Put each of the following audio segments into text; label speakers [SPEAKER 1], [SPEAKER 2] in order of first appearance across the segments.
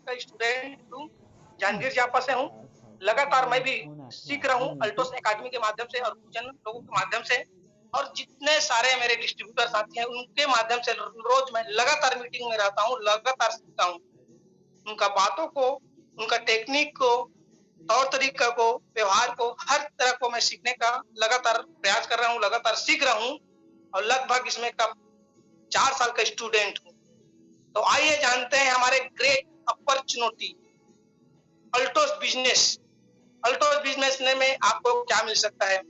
[SPEAKER 1] का स्टूडेंट हूँ, जांजगीर चांपा से हूँ। लगातार मैं भी सीख रहा हूँ अल्टोस अकादमी के माध्यम से और गुरुजन लोगों के माध्यम से, और जितने सारे मेरे डिस्ट्रीब्यूटर साथी हैं उनके माध्यम से रोज मैं लगातार मीटिंग में रहता हूँ, लगातार सीखता हूँ। उनका बातों को, उनका टेक्निक को, तौर तरीका को, व्यवहार को, हर तरह को मैं सीखने का लगातार प्रयास कर रहा हूँ, लगातार सीख रहा हूँ और लगभग इसमें का 4 साल का स्टूडेंट हूँ। तो आइए जानते हैं हमारे great opportunity Altos business. Altos business में आपको क्या मिल सकता है?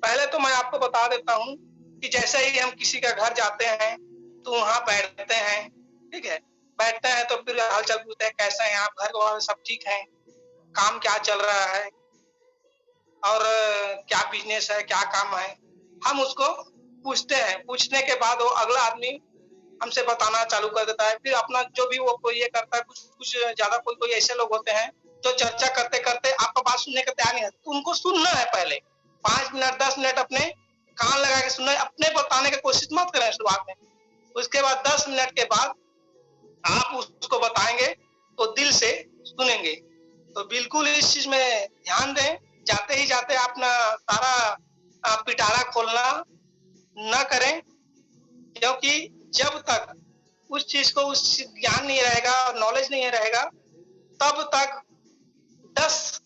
[SPEAKER 1] पहले तो मैं आपको बता देता हूँ कि जैसे ही हम किसी का घर जाते हैं तो वहाँ बैठते हैं, ठीक है? बैठते हैं तो फिर हाल-चाल पूछते हैं, कैसे हैं आप? घर वाले सब ठीक हैं? काम क्या चल रहा है? और क्या बिजनेस है, क्या काम है? हम उसको पूछते हैं। पूछने के बाद वो अगला आदमी हमसे बताना चालू कर देता है। फिर अपना जो भी वो कोई ये करता है, कुछ ज़्यादा कोई ऐसे लोग होते हैं जो चर्चा करते-करते आपका बात सुनने को तैयार नहीं है। तो उनको सुनना है पहले। 5 मिनट, 10 मिनट अपने कान लगा के सुनना है, अपने बताने की कोशिश मत करें शुरुआत में। उसके बाद 10 मिनट के बाद आप उसको बताएँगे तो दिल से सुनेंगे। तो बिल्कुल इस चीज़ में ध्यान दें। जाते ही जाते अपना सारा पिटारा खोलना ना करें, क्योंकि जब तक उस चीज़ को उस ज्ञान नहीं रहेगा और नॉलेज नहीं रहेगा, तब तक 10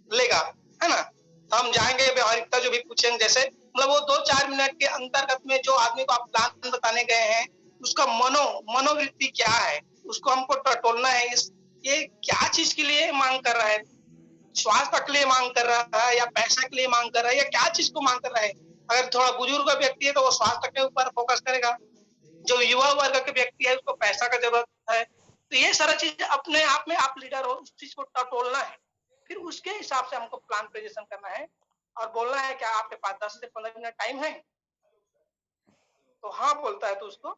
[SPEAKER 1] लेगा, है ना? तो हम जाएँगे व्यावहारिकता जो भी पूछेंगे, जैसे मतलब वो 2-4 मिनट के अंतर्गत में जो आदमी को आप प्लान बताने गए हैं, उसका मनोवृत्ति क्या है? उसको हमको टटोलना है। ये क्या चीज़ के लिए माँग कर रहा है? स्वास्थ्य के लिए माँग कर रहा है या पैसा के लिए माँग कर रहा है या क्या चीज़ को माँग कर रहा है? अगर थोड़ा बुजुर्ग व्यक्ति है तो वो स्वास्थ्य के ऊपर फोकस करेगा। जो युवा वर्ग के व्यक्ति है उसको पैसा का ज़रूरत है। तो ये सारा चीज़ अपने आप में आप लीडर हो, उस चीज़ को टटोलना है। फिर उसके हिसाब से हमको प्लान प्रेज़ेंटेशन करना है और बोलना है, क्या आपके पास 10 से 15 मिनट टाइम है? तो हाँ बोलता है तो उसको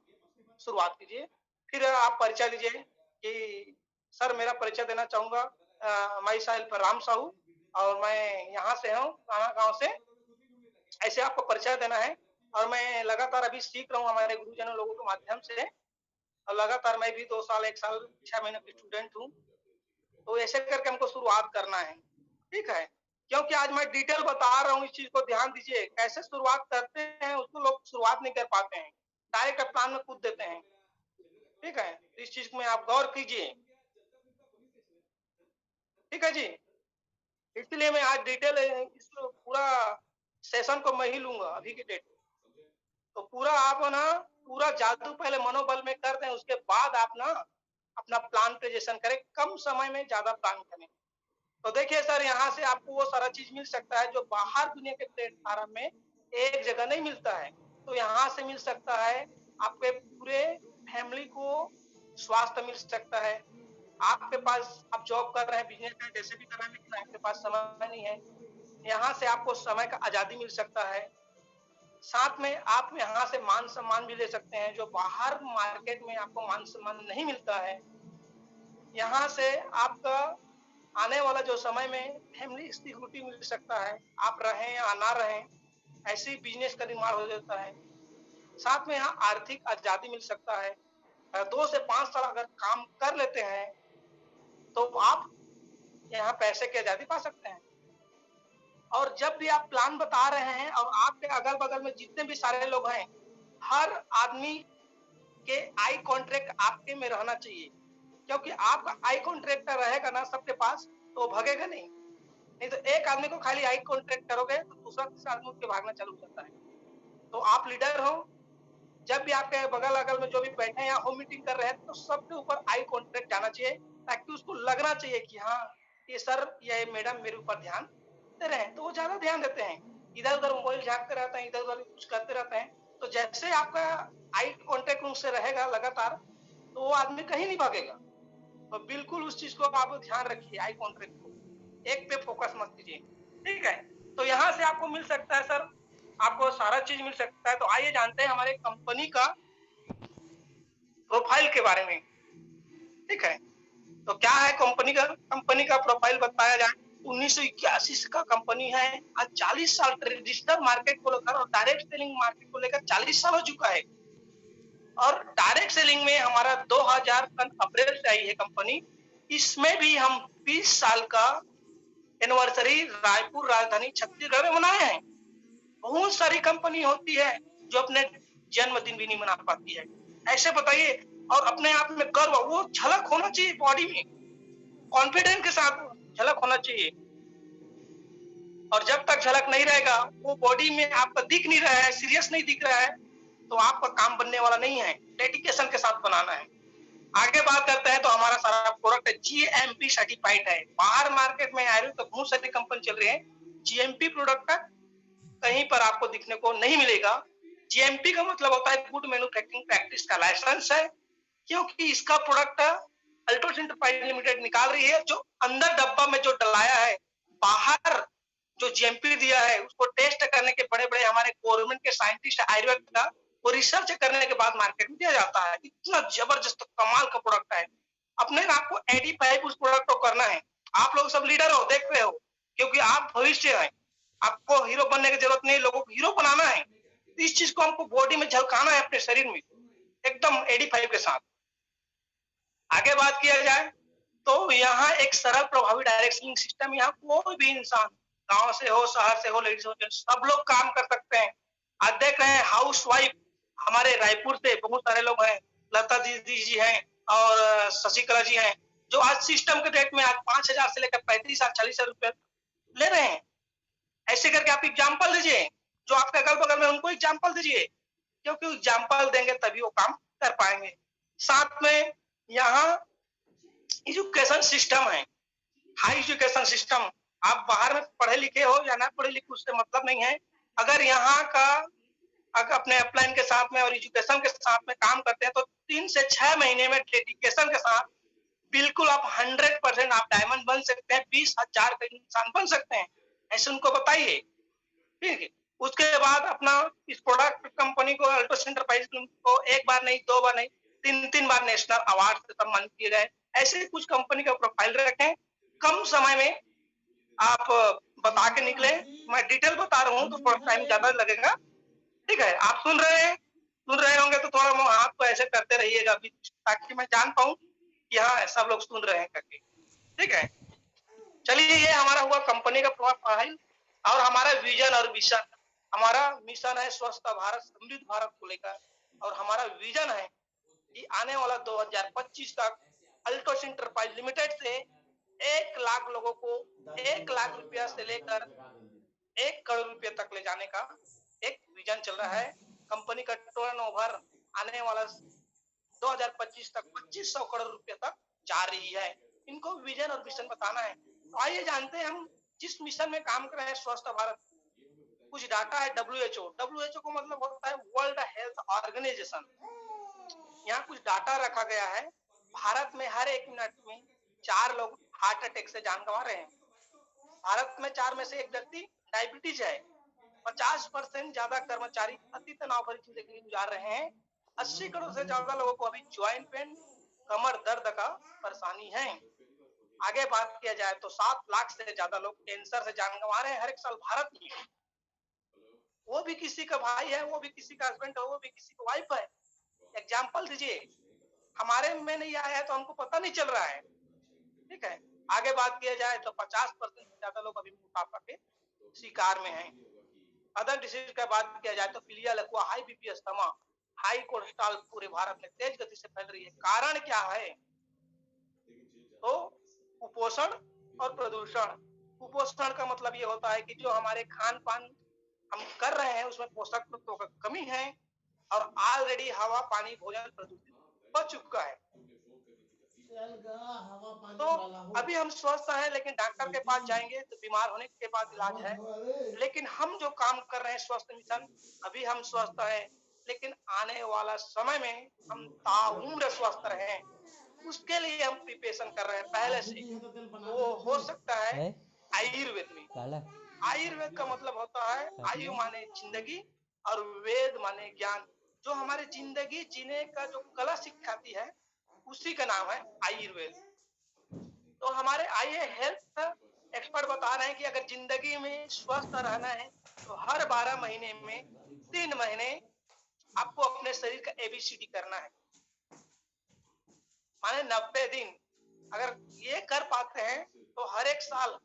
[SPEAKER 1] शुरुआत कीजिए। फिर आप परिचय दीजिए कि सर मेरा परिचय देना चाहूँगा, माई सेल्फ राम साहू और मैं यहाँ से हूँ, कान्हा गाँव से। ऐसे आपको परिचय देना है और मैं लगातार अभी सीख रहा हूँ हमारे गुरुजनों लोगों के माध्यम से, और लगातार मैं भी 2 साल, 1 साल, 6 महीने का स्टूडेंट हूँ। तो ऐसे करके हमको शुरुआत करना है, ठीक है? क्योंकि आज मैं डिटेल बता रहा हूँ, इस चीज़ को ध्यान दीजिए। कैसे शुरुआत करते हैं उसको लोग शुरुआत नहीं कर पाते हैं। डायरेक्ट प्लान में कूद देते हैं, ठीक है? तो इस चीज़ में आप गौर कीजिए, ठीक है जी? इसलिए मैं आज डिटेल इस पूरा सेशन को मैं ही लूँगा अभी की डेट में। तो पूरा आप ना पूरा जादू पहले मनोबल में कर दें, उसके बाद आप ना अपना प्लान प्रेजेंटेशन करें, कम समय में ज़्यादा प्लान करें। तो देखिए सर, यहाँ से आपको वो सारा चीज़ मिल सकता है जो बाहर दुनिया के प्लेटफ़ॉर्म में एक जगह नहीं मिलता है। तो यहाँ से मिल सकता है, आपके पूरे फैमिली को स्वास्थ्य मिल सकता है। आपके पास आप जॉब कर रहे हैं, बिज़नेस है, जैसे भी कर रहे हैं, लेकिन आपके पास समय नहीं है। यहाँ से आपको समय का आज़ादी मिल सकता है। साथ में आप यहाँ से मान-सम्मान भी ले सकते हैं, जो बाहर मार्केट में आपको मान-सम्मान नहीं मिलता है। यहाँ से आपका आने वाला जो समय में फैमिली सिक्योरिटी मिल सकता है। आप रहें या ना रहें, ऐसे ही बिज़नेस का निर्माण हो जाता है। साथ में यहाँ आर्थिक आज़ादी मिल सकता है। 2 से 5 साल अगर काम कर लेते हैं, तो आप यहाँ पैसे की आज़ादी पा सकते हैं। और जब भी आप प्लान बता रहे हैं और आपके अगल-बगल में जितने भी सारे लोग हैं, हर आदमी के आई कॉन्टैक्ट आपके में रहना चाहिए। क्योंकि आपका आई कॉन्टैक्ट रहेगा ना सबके पास, तो वो भगेगा नहीं। नहीं तो एक आदमी को खाली आई कॉन्टैक्ट करोगे तो दूसरा तीसरा आदमी उठ के भागना चालू हो जाता है। तो आप लीडर हो, जब भी आपके बगल-अगल में जो भी बैठे हैं या होम मीटिंग कर रहे हैं, तो सबके ऊपर आई कॉन्टैक्ट जाना चाहिए, ताकि उसको लगना चाहिए कि हाँ, ये सर या ये मैडम मेरे ऊपर ध्यान दे रहे हैं। तो वो ज़्यादा ध्यान देते हैं। इधर-उधर मोबाइल झाँकते रहते हैं, इधर-उधर कुछ करते रहते हैं। तो जैसे आपका आई कॉन्टैक्ट उनसे रहेगा लगातार, तो वो आदमी कहीं नहीं भागेगा। तो बिल्कुल उस चीज़ को आप ध्यान रखिए, आई कॉन्टैक्ट को। एक पे फोकस मत कीजिए, ठीक है? तो यहाँ से आपको मिल सकता है सर, आपको सारा चीज़ मिल सकता है। तो आइए जानते हैं हमारे कंपनी का प्रोफाइल के बारे में, ठीक है? तो क्या है कंपनी का प्रोफाइल बताया जाए, 1981 का कंपनी है। आज 40 साल ट्रेडिशनल मार्केट को लेकर और डायरेक्ट सेलिंग मार्केट को लेकर 40 साल हो चुका है। और डायरेक्ट सेलिंग में हमारा 2000 सन अप्रैल से आई है कंपनी। इसमें भी हम 20 साल का एनिवर्सरी रायपुर राजधानी छत्तीसगढ़ में मनाए हैं। बहुत सारी कंपनी होती है जो अपने जन्मदिन भी नहीं मना पाती है। ऐसे बताइए, और अपने आप में गर्व, वो झलक होना चाहिए बॉडी में, कॉन्फिडेंस के साथ झलक होना चाहिए। और जब तक झलक नहीं रहेगा, वो बॉडी में आपका दिख नहीं रहा है, सीरियस नहीं दिख रहा है, तो आपका काम बनने वाला नहीं है। डेडिकेशन के साथ बनाना है। आगे बात करते हैं तो हमारा सारा प्रोडक्ट जीएमपी सर्टिफाइड है। बाहर मार्केट में आए तो बहुत सारी कंपनी चल रही है, जीएमपी प्रोडक्ट का कहीं पर आपको दिखने को नहीं मिलेगा। जीएमपी का मतलब होता है गुड मैन्युफैक्चरिंग प्रैक्टिस का लाइसेंस है, क्योंकि इसका प्रोडक्ट अल्ट्रोस एंटरप्राइज लिमिटेड निकाल रही है, जो अंदर डब्बा में जो डलाया है, बाहर जो जीएमपी दिया है, उसको टेस्ट करने के बड़े बड़े हमारे गवर्नमेंट के साइंटिस्ट आयुर्वेद का, वो रिसर्च करने के बाद मार्केट में दिया जाता है। इतना जबरदस्त कमाल का प्रोडक्ट है। अपने आपको 85 उस प्रोडक्ट को करना है। आप लोग सब लीडर हो, देख रहे हो, क्योंकि आप भविष्य है। आपको हीरो बनने की जरूरत नहीं, लोगों को हीरो बनाना है। इस चीज को हमको बॉडी में झलकाना है, अपने शरीर में एकदम 85 के साथ। आगे बात किया जाए तो यहाँ एक सरल प्रभावी डायरेक्शन सिस्टम, यहाँ कोई भी इंसान गांव से हो, शहर से हो, लेडीज हो, सब लोग काम कर सकते हैं। आज देख रहे हैं हाउस वाइफ हमारे रायपुर से बहुत सारे लोग हैं, लता दीदी जी हैं और शशिकला जी हैं, जो आज सिस्टम के रेट में आज 5,000 से लेकर 35,000-40,000 रुपए ले रहे हैं। ऐसे करके आप एग्जाम्पल दीजिए, जो आपके अगल बगल में उनको एग्जाम्पल दीजिए, क्योंकि एग्जाम्पल देंगे तभी वो काम कर पाएंगे। साथ में यहाँ एजुकेशन सिस्टम है, हाई एजुकेशन सिस्टम। आप बाहर में पढ़े लिखे हो या ना पढ़े लिखे, उससे मतलब नहीं है। अगर यहाँ का अगर अपने अपलाइन के साथ में और एजुकेशन के साथ में काम करते हैं तो 3 से 6 महीने में डेडिकेशन के साथ बिल्कुल आप 100% आप डायमंड बन सकते हैं, 20,000 का इंसान बन सकते हैं। ऐसे उनको बताइए, ठीक है। उसके बाद अपना इस प्रोडक्ट कंपनी को अल्ट्रोस एंटरप्राइज को एक बार नहीं, 2 बार नहीं, 3 बार नेशनल अवार्ड से सम्मानित किए गए। ऐसे कुछ कंपनी का प्रोफाइल रखें, कम समय में आप बता के निकले। मैं डिटेल बता रहा हूँ तो थोड़ा टाइम ज्यादा लगेगा, ठीक है। आप सुन रहे होंगे तो थोड़ा हाथ को ऐसे करते रहिएगा, ताकि मैं जान पाऊँ कि हाँ सब लोग सुन रहे हैं करके, ठीक है। चलिए, ये हमारा हुआ कंपनी का प्रोफाइल और हमारा विजन और मिशन। हमारा मिशन है स्वस्थ भारत, समृद्ध भारत को लेकर, और हमारा विजन है कि आने वाला 2025 तक अल्ट्रोस एंटरप्राइज लिमिटेड से 1 लाख लोगों को 1 लाख रुपया से लेकर 1 करोड़ रुपया तक ले जाने का एक विजन चल रहा है। कंपनी का टर्नओवर आने वाला 2025 तक 2500 करोड़ रुपए तक जा रही है। इनको विजन और मिशन बताना है। तो आइए जानते हैं हम जिस मिशन में काम कर रहे हैं, स्वस्थ भारत। कुछ डाटा है WHO को मतलब होता है वर्ल्ड हेल्थ ऑर्गेनाइजेशन। यहाँ कुछ डाटा रखा गया है। भारत में हर 1 मिनट में 4 लोग हार्ट अटैक से जान गंवा रहे हैं। भारत में 4 में से 1 व्यक्ति डायबिटीज है। 50% ज्यादा कर्मचारी अति तनाव भरी जिंदगी गुजार रहे हैं। 80 करोड़ से ज्यादा लोगों को अभी ज्वाइंट पेन, कमर दर्द का परेशानी है। आगे बात किया जाए तो 7 लाख से ज्यादा लोग कैंसर से जान गंवा रहे हैं हर एक साल भारत में। वो भी किसी का भाई है, वो भी किसी का हस्बैंड है, वो भी किसी का वाइफ है। एग्जाम्पल दीजिए, हमारे में नहीं आया है तो हमको पता नहीं चल रहा है, ठीक है। आगे बात किया जाए तो 50% से ज्यादा लोग अभी मोटापा के शिकार में हैं। अदर डिसीज का बात किया जाए तो पीलिया, लकवा, high BP, asthma, high cholesterol पूरे भारत में तेज गति से फैल रही है। कारण क्या है? तो कुपोषण और प्रदूषण। कुपोषण का मतलब ये होता है कि जो हमारे खान पान हम कर रहे हैं उसमें पोषक तत्वों का कमी है, और ऑलरेडी हवा, पानी, भोजन प्रदूषित हो चुका है। तो अभी हम स्वस्थ हैं, लेकिन डॉक्टर के पास जाएंगे तो बीमार होने के बाद इलाज है। लेकिन हम जो काम कर रहे हैं स्वस्थ मिशन, अभी हम स्वस्थ हैं, लेकिन आने वाला समय में हम ताउम्र स्वस्थ रहें, उसके लिए हम प्रिपरेशन कर रहे हैं पहले से। वो हो सकता है आयुर्वेद में। आयुर्वेद का मतलब होता है आयु माने जिंदगी और वेद माने ज्ञान। जो हमारे जिंदगी जीने का जो कला सिखाती है, उसी का नाम है आयुर्वेद। तो हमारे आइए हेल्थ एक्सपर्ट बता रहे हैं कि अगर जिंदगी में स्वस्थ रहना है तो हर 12 महीने में 3 महीने आपको अपने शरीर का ABCD करना है, माने 90 दिन। अगर ये कर पाते हैं तो हर एक साल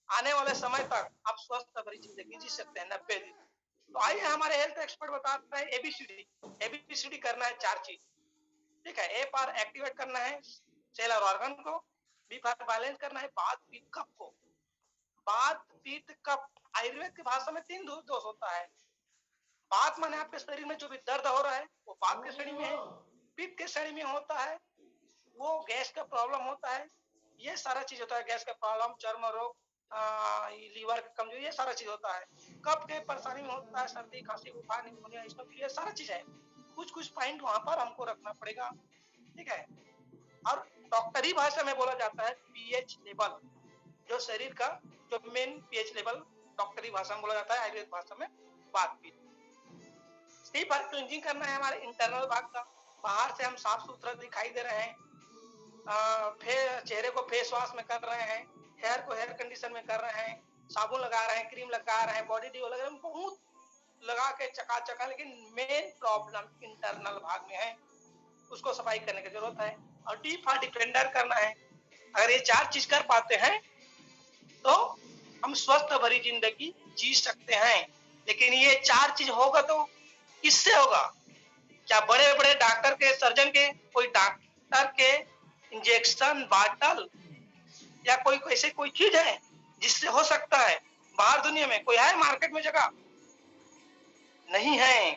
[SPEAKER 1] आने वाले समय तक आप स्वस्थ भरी जिंदगी जी सकते हैं 90 दिन। तो आइए हमारे हेल्थ एक्सपर्ट बताते हैं एबीसीडी। एबीसीडी करना है 4 चीज, ठीक है। ए पर एक्टिवेट करना है सेल और ऑर्गन को, बी पर बैलेंस करना है बात पित्त कफ को। बात पित्त कफ आयुर्वेद की भाषा में 3 दोष होता है। बात माने आपके शरीर में जो भी दर्द हो रहा है वो बात के श्रेणी में है। पित्त के श्रेणी में होता है वो गैस का प्रॉब्लम होता है। ये सारा चीज होता है, गैस का प्रॉब्लम, चर्म रोग, लीवर की कमजोरी, ये सारा चीज होता है। कफ के परेशानी में होता है सर्दी, खांसी, बुखार, निमोनिया, ये सारा चीज है। कुछ कुछ पॉइंट वहां पर हमको रखना पड़ेगा, ठीक है। और डॉक्टरी भाषा में बोला जाता है पीएच लेवल, जो शरीर का जो मेन पीएच लेवल डॉक्टरी भाषा में बोला जाता है, आयुर्वेद भाषा में बात भी। सी पर क्लींजिंग करना है हमारे इंटरनल भाग का। बाहर से हम साफ सुथरा दिखाई दे रहे हैं, चेहरे को फेस वॉश में कर रहे हैं, हेयर को हेयर कंडीशन में कर रहे हैं, साबुन लगा रहे हैं, क्रीम लगा रहे हैं, बॉडी डिओ लगा रहे हैं, बहुत लगा के चकाचका, लेकिन मेन प्रॉब्लम इंटरनल भाग में है, उसको सफाई करने की जरूरत है। और डीप फॉर डिफेंडर करना है। अगर ये 4 चीज कर पाते हैं तो हम स्वस्थ भरी जिंदगी जी सकते हैं। लेकिन ये 4 चीज होगा तो किससे होगा? क्या बड़े बड़े डॉक्टर के, सर्जन के, कोई डॉक्टर के इंजेक्शन बाटल या कोई ऐसे कोई चीज है जिससे हो सकता है? बाहर दुनिया में कोई है मार्केट में जगह? नहीं है।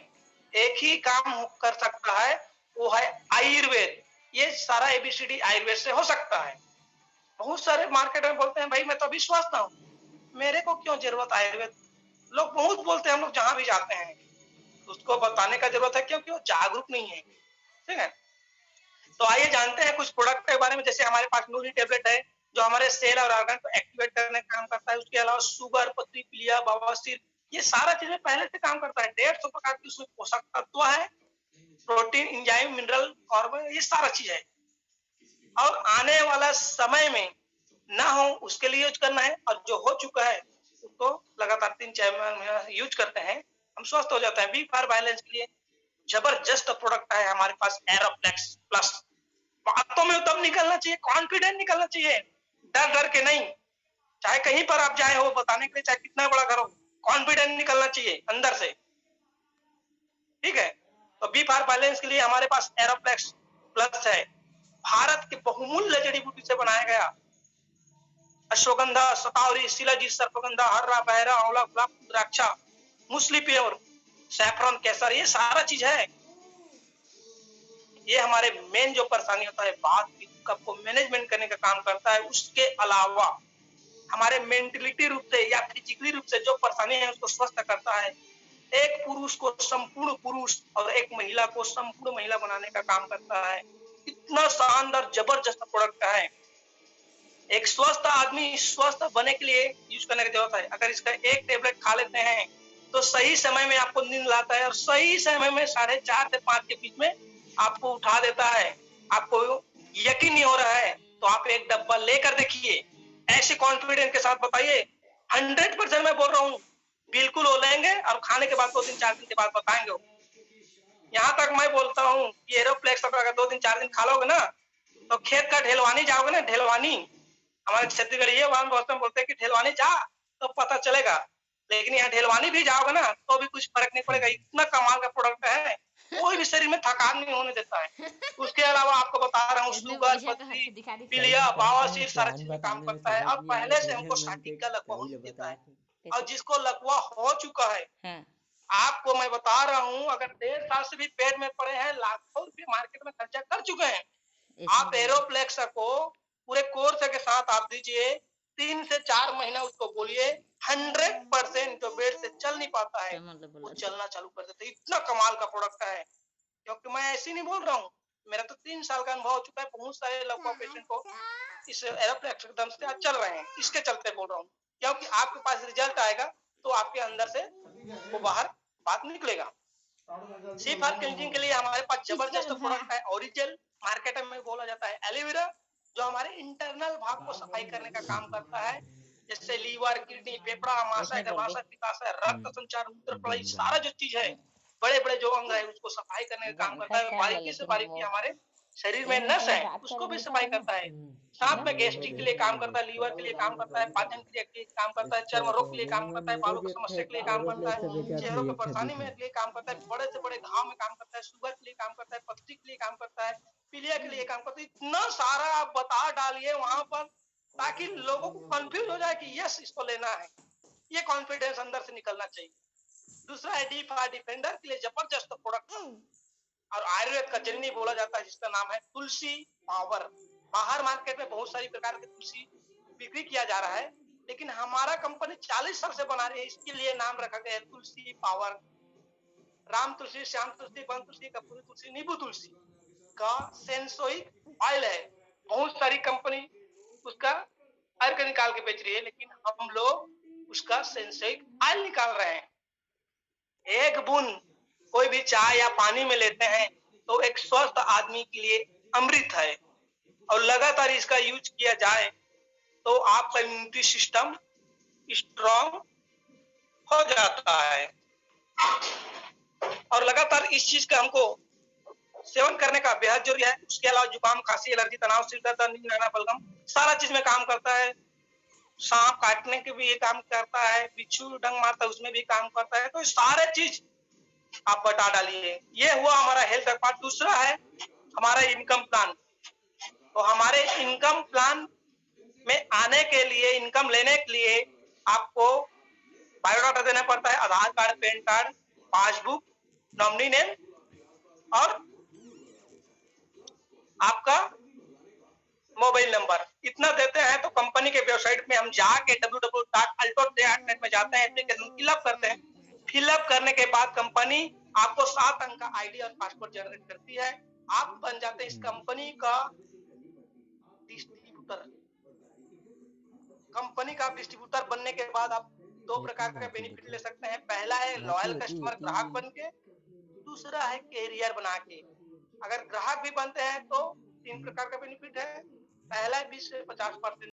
[SPEAKER 1] एक ही काम कर सकता है, वो है आयुर्वेद। ये सारा एबीसीडी आयुर्वेद से हो सकता है। बहुत सारे मार्केट में बोलते हैं भाई मैं तो अभी स्वस्थ हूँ, मेरे को क्यों जरूरत आयुर्वेद? लोग बहुत बोलते हैं, हम लोग जहां भी जाते हैं उसको बताने का जरूरत है, क्योंकि वो जागरूक नहीं है, ठीक है। तो आइए जानते हैं कुछ प्रोडक्ट के बारे में। जैसे हमारे पास नूरी टेबलेट है जो हमारे सेल और ऑर्गन को एक्टिवेट करने का काम करता है। उसके अलावा शुगर, पथरी, पीलिया, बवासीर, ये सारा चीजें पहले से काम करता है। 150 प्रकार की उसमें पोषक तत्व है, प्रोटीन, एंजाइम, मिनरल, कार्बन, ये सारा चीज है। और आने वाला समय में ना हो उसके लिए यूज करना है, और जो हो चुका है उसको लगातार 3-4 महीना यूज करते हैं, हम स्वस्थ हो जाते हैं। बी फॉर बैलेंस के लिए जबरदस्त प्रोडक्ट है हमारे पास एरोप्लेक्स प्लस। बातों में दम निकलना चाहिए, कॉन्फिडेंट निकलना चाहिए, डर डर के नहीं। चाहे कहीं पर आप जाए हो बताने के लिए, चाहे कितना बड़ा घर हो, कॉन्फिडेंट निकलना चाहिए अंदर से, ठीक है। तो बी फॉर बैलेंस के लिए हमारे पास एरोप्लेक्स प्लस है। भारत के बहुमूल्य जड़ी बूटी से बनाया गया, अश्वगंधा, शतावरी, शिलाजीत, सर्पगंधा, हर्रा, बहरा, आंवला, गुलाब, द्राक्षा, मूसली प्योर, सैफरन, केसर, ये सारा चीज है। ये हमारे मेन जो परेशानी होता है बात कफ को मैनेजमेंट करने का काम करता है। उसके अलावा हमारे मेंटलिटी रूप से या फिजिकली रूप से जो परेशानी है उसको स्वस्थ करता है। एक पुरुष को संपूर्ण पुरुष और एक महिला को संपूर्ण महिला बनाने का काम करता है। इतना शानदार जबरदस्त प्रोडक्ट है। एक स्वस्थ आदमी स्वस्थ बनने के लिए यूज करने की जरूरत है। अगर इसका एक टेबलेट खा लेते हैं तो सही समय में आपको नींद लाता है, और सही समय में 4:30 से 5 के बीच में आपको उठा देता है। आपको यकीन नहीं हो रहा है तो आप एक डब्बा लेकर देखिए, ऐसे कॉन्फिडेंस के साथ बताइए, 100% मैं बोल रहा हूँ, बिल्कुल वो लेंगे और खाने के बाद 2 दिन 4 दिन के बाद बताएंगे। यहाँ तक मैं बोलता हूँ कि एरोप्लेक्स अगर 2 दिन 4 दिन खा लोगे ना तो खेत का ढेलवानी जाओगे ना, ढेलवानी, हमारे छत्तीसगढ़ ये वान में बोलते हैं कि ढेलवानी जा तो पता चलेगा, लेकिन यहाँ ढेलवानी भी जाओगे ना तो भी कुछ फर्क नहीं पड़ेगा। इतना कमाल का प्रोडक्ट है, कोई भी शरीर में थकान नहीं होने देता है। उसके अलावा आपको बता रहा हूँ शुगर, पथरी, पीलिया, बवासीर, सारा चीज में काम करता है। और पहले से हमको स्टार्टिंग का लकवा हो देता है, और जिसको लकवा हो चुका है, आपको मैं बता रहा हूँ, अगर 1.5 साल से भी पेट में पड़े हैं, लाखों रुपए मार्केट में खर्चा कर चुके हैं, आप एरोप्लेक्स को पूरे कोर्स के साथ आप दीजिए, 3 से 4 महीना उसको बोलिए, 100% जो बेड से चल नहीं पाता है वो चलना चालू कर देते। इतना कमाल का प्रोडक्ट है, क्योंकि मैं ऐसे नहीं बोल रहा हूँ, मेरा तो 3 साल का अनुभव हो चुका है। बहुत सारे लकवा पेशेंट को इस एरोप्लेक्स एकदम से आज चल रहे हैं, इसके चलते बोल रहा हूँ, क्योंकि आपके पास रिजल्ट आएगा तो आपके अंदर से वो बाहर बात निकलेगा। सी फॉर क्लींजिंग के लिए हमारे पास जबरदस्त प्रोडक्ट है ओरिजिनल, मार्केट में बोला जाता है एलोवेरा, जो हमारे इंटरनल भाग को सफाई करने का काम करता है, जैसे लीवर, किडनी, फेफड़ा, आमाशय, गर्भाशय, पित्ताशय, रक्त संचार, मूत्र प्रणाली, सारा जो चीज है, बड़े बड़े जो अंग है उसको सफाई करने का काम करता है। बारीकी से बारीकी हमारे शरीर में नस है उसको भी सफाई करता है। साथ में गैस्ट्रिक के लिए काम करता है, लीवर के लिए काम करता है, पाचन क्रिया के लिए काम करता है, चर्म रोग के लिए काम करता है, बालों की समस्या के लिए काम करता है, चेहरों की परेशानी में के लिए काम करता है, बड़े से बड़े घाव में काम करता है, शुगर के लिए काम करता है, पथरी के लिए काम करता है, पीलिया के लिए काम करता है। इतना सारा आप बता डालिए वहां पर ताकि लोगों को कंफ्यूज हो जाए कि यस इसको लेना है। ये कॉन्फिडेंस अंदर से निकलना चाहिए। दूसरा है डी फॉर डिफेंडर के लिए जबरदस्त प्रोडक्ट और आयुर्वेद का जननी बोला जाता है जिसका नाम है तुलसी पावर। बाहर मार्केट में बहुत सारी प्रकार की तुलसी बिक्री किया जा रहा है, लेकिन हमारा कंपनी 40 साल से बना रही है, इसके लिए नाम रखा गया है तुलसी पावर। राम तुलसी, श्याम तुलसी, वन तुलसी, कपूरी तुलसी, नींबू तुलसी का सेंसोइक ऑयल है। बहुत सारी कंपनी उसका अर्क निकाल के बेच रही है, लेकिन हम लोग उसका सेंसोइक ऑयल निकाल रहे हैं। एक बूंद कोई भी चाय या पानी में लेते हैं तो एक स्वस्थ आदमी के लिए अमृत है, और लगातार इसका यूज किया जाए तो आपका इम्यूनिटी सिस्टम स्ट्रॉन्ग हो जाता है। और लगातार इस चीज का हमको सेवन करने का बेहद जरूरी है। उसके अलावा जुकाम, खांसी, एलर्जी, तनाव, सिर दर्द, नींद न आना, बलगम सारा चीज में काम करता है। सांप काटने के भी ये काम करता है, बिच्छू डंग मारता है उसमें भी काम करता है। तो सारे चीज आप बता डालिए। ये हुआ हमारा हेल्थ पार्ट। दूसरा है हमारा इनकम प्लान। तो हमारे इनकम प्लान में आने के लिए, इनकम लेने के लिए आपको बायोडाटा देना पड़ता है, Aadhaar card, PAN card, passbook, nominee name और आपका मोबाइल नंबर। इतना देते हैं तो कंपनी के वेबसाइट में हम जाके www.altos.net में जाते हैं, एप्लीकेशन फिलअप करते हैं। फिलअप करने के बाद कंपनी आपको 7 अंक का आईडी और पासवर्ड जनरेट करती है। आप बन जाते हैं इस कंपनी का डिस्ट्रीब्यूटर। कंपनी का डिस्ट्रीब्यूटर बनने के बाद आप 2 प्रकार का बेनिफिट ले सकते हैं। पहला है लॉयल कस्टमर, ग्राहक बन के। दूसरा है कैरियर बना के। अगर ग्राहक भी बनते हैं तो 3 प्रकार का बेनिफिट है। पहला है 20 से 50%